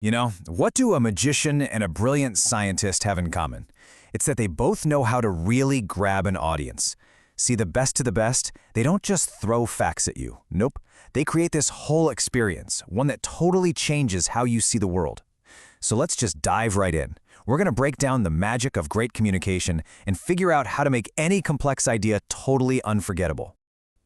You know, what do a magician and a brilliant scientist have in common? It's that they both know how to really grab an audience. See, the best of the best, they don't just throw facts at you. Nope. They create this whole experience, one that totally changes how you see the world. So let's just dive right in. We're going to break down the magic of great communication and figure out how to make any complex idea totally unforgettable.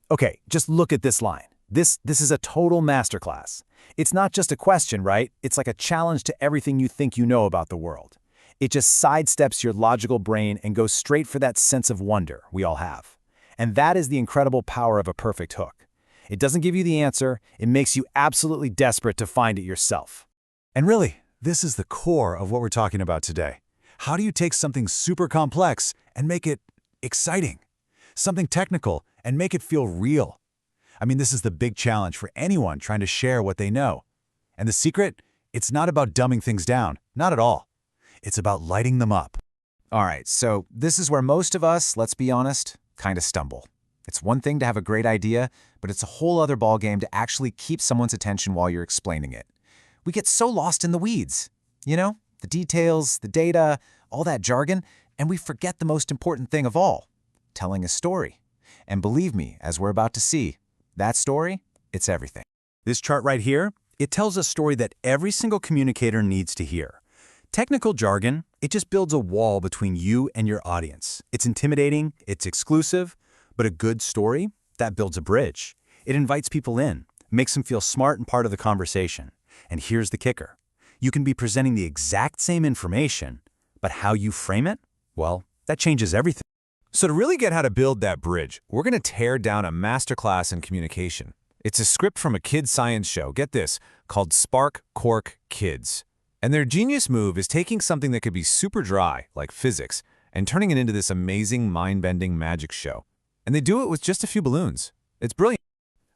Okay, just look at this line. This is a total masterclass. It's not just a question, right? It's like a challenge to everything you think you know about the world. It just sidesteps your logical brain and goes straight for that sense of wonder we all have. And that is the incredible power of a perfect hook. It doesn't give you the answer, it makes you absolutely desperate to find it yourself. And really, this is the core of what we're talking about today. How do you take something super complex and make it exciting? Something technical and make it feel real? I mean, this is the big challenge for anyone trying to share what they know. And the secret? It's not about dumbing things down. Not at all. It's about lighting them up. All right, so this is where most of us, let's be honest, kind of stumble. It's one thing to have a great idea, but it's a whole other ballgame to actually keep someone's attention while you're explaining it. We get so lost in the weeds, you know, the details, the data, all that jargon, and we forget the most important thing of all, telling a story. And believe me, as we're about to see, that story, it's everything. This chart right here, it tells a story that every single communicator needs to hear. Technical jargon, it just builds a wall between you and your audience. It's intimidating, it's exclusive, but a good story, that builds a bridge. It invites people in, makes them feel smart and part of the conversation. And here's the kicker. You can be presenting the exact same information, but how you frame it, well, that changes everything. So to really get how to build that bridge, we're going to tear down a masterclass in communication. It's a script from a kids' science show, get this, called Sparkquarkkids. And their genius move is taking something that could be super dry, like physics, and turning it into this amazing, mind-bending magic show. And they do it with just a few balloons. It's brilliant.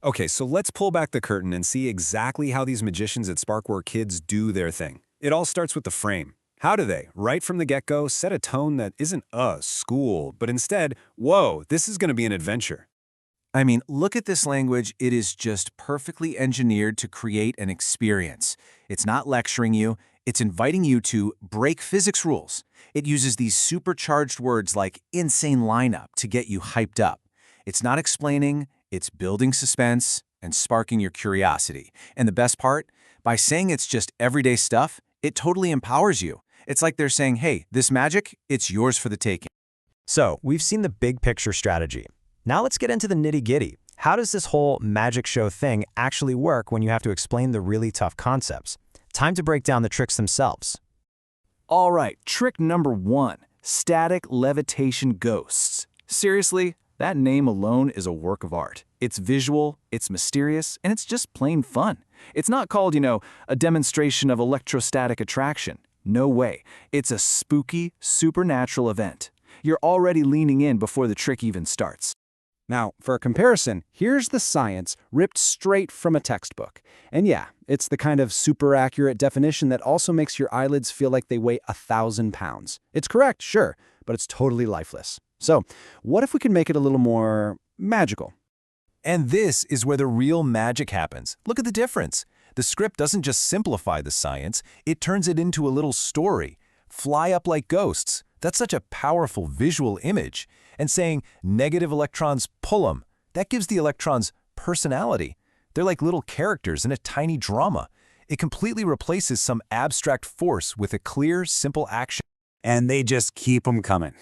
Okay, so let's pull back the curtain and see exactly how these magicians at Sparkquarkkids do their thing. It all starts with the frame. How do they, right from the get-go, set a tone that isn't school, but instead, whoa, this is going to be an adventure? I mean, look at this language. It is just perfectly engineered to create an experience. It's not lecturing you. It's inviting you to break physics rules. It uses these supercharged words like insane lineup to get you hyped up. It's not explaining, it's building suspense and sparking your curiosity. And the best part, by saying it's just everyday stuff, it totally empowers you. It's like they're saying, hey, this magic, it's yours for the taking. So, we've seen the big picture strategy. Now let's get into the nitty-gritty. How does this whole magic show thing actually work when you have to explain the really tough concepts? Time to break down the tricks themselves. All right, trick number 1, static levitation ghosts. Seriously, that name alone is a work of art. It's visual, it's mysterious, and it's just plain fun. It's not called, a demonstration of electrostatic attraction. No way. It's a spooky, supernatural event. You're already leaning in before the trick even starts. Now, for a comparison, here's the science ripped straight from a textbook. And yeah, it's the kind of super accurate definition that also makes your eyelids feel like they weigh 1,000 pounds. It's correct, sure, but it's totally lifeless. So, what if we could make it a little more magical? And this is where the real magic happens. Look at the difference. The script doesn't just simplify the science, it turns it into a little story. Fly up like ghosts. That's such a powerful visual image. And saying negative electrons pull them, that gives the electrons personality. They're like little characters in a tiny drama. It completely replaces some abstract force with a clear, simple action. And they just keep them coming.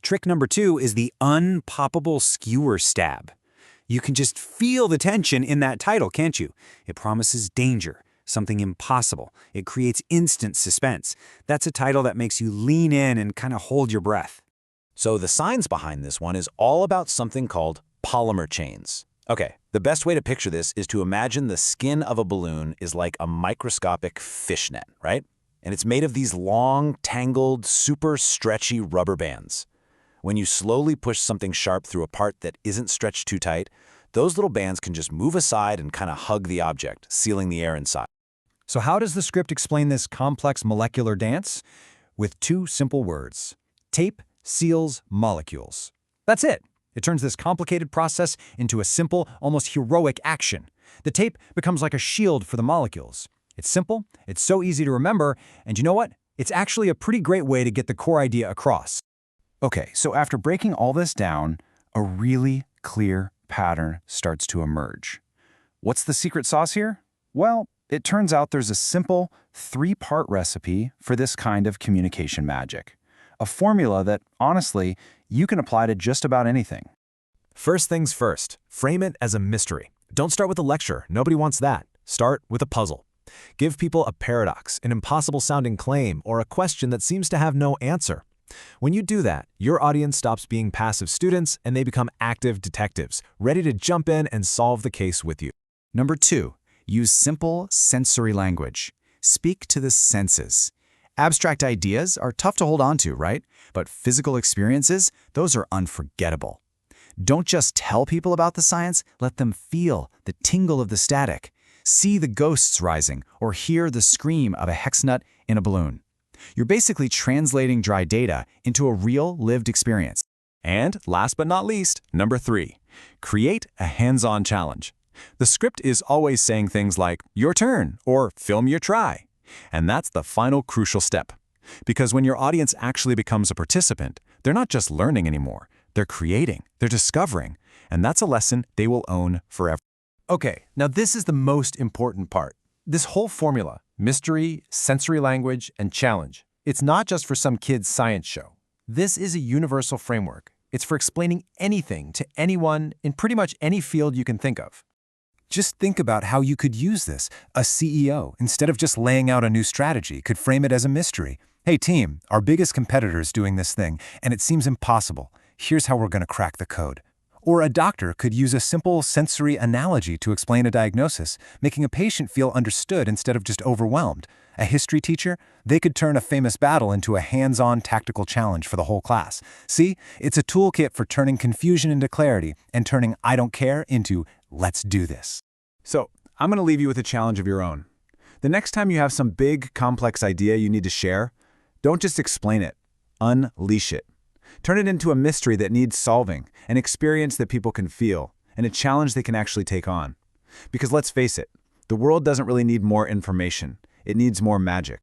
Trick number 2 is the unpoppable skewer stab. You can just feel the tension in that title, can't you? It promises danger, something impossible. It creates instant suspense. That's a title that makes you lean in and kind of hold your breath. So the science behind this one is all about something called polymer chains. Okay, the best way to picture this is to imagine the skin of a balloon is like a microscopic fishnet, right? And it's made of these long, tangled, super stretchy rubber bands. When you slowly push something sharp through a part that isn't stretched too tight, those little bands can just move aside and kind of hug the object, sealing the air inside. So how does the script explain this complex molecular dance? With 2 simple words. Tape seals molecules. That's it. It turns this complicated process into a simple, almost heroic action. The tape becomes like a shield for the molecules. It's simple, it's so easy to remember, and you know what? It's actually a pretty great way to get the core idea across. Okay, so after breaking all this down, a really clear pattern starts to emerge. What's the secret sauce here? Well, it turns out there's a simple 3-part recipe for this kind of communication magic. A formula that, honestly, you can apply to just about anything. First things first, frame it as a mystery. Don't start with a lecture. Nobody wants that. Start with a puzzle. Give people a paradox, an impossible-sounding claim, or a question that seems to have no answer. When you do that, your audience stops being passive students and they become active detectives, ready to jump in and solve the case with you. Number 2, use simple sensory language. Speak to the senses. Abstract ideas are tough to hold on to, right? But physical experiences, those are unforgettable. Don't just tell people about the science, let them feel the tingle of the static. See the ghosts rising, or hear the scream of a hex nut in a balloon. You're basically translating dry data into a real lived experience. And last but not least, number 3, create a hands-on challenge. The script is always saying things like, your turn, or film your try. And that's the final crucial step. Because when your audience actually becomes a participant, they're not just learning anymore. They're creating, they're discovering, and that's a lesson they will own forever. Okay, now this is the most important part. This whole formula, mystery, sensory language, and challenge, it's not just for some kid's science show. This is a universal framework. It's for explaining anything to anyone in pretty much any field you can think of. Just think about how you could use this. A CEO, instead of just laying out a new strategy, could frame it as a mystery. Hey team, our biggest competitor is doing this thing, and it seems impossible. Here's how we're going to crack the code. Or a doctor could use a simple sensory analogy to explain a diagnosis, making a patient feel understood instead of just overwhelmed. A history teacher, they could turn a famous battle into a hands-on tactical challenge for the whole class. See, it's a toolkit for turning confusion into clarity and turning I don't care into let's do this. So, I'm going to leave you with a challenge of your own. The next time you have some big, complex idea you need to share, don't just explain it. Unleash it. Turn it into a mystery that needs solving, an experience that people can feel, and a challenge they can actually take on. Because let's face it, the world doesn't really need more information. It needs more magic.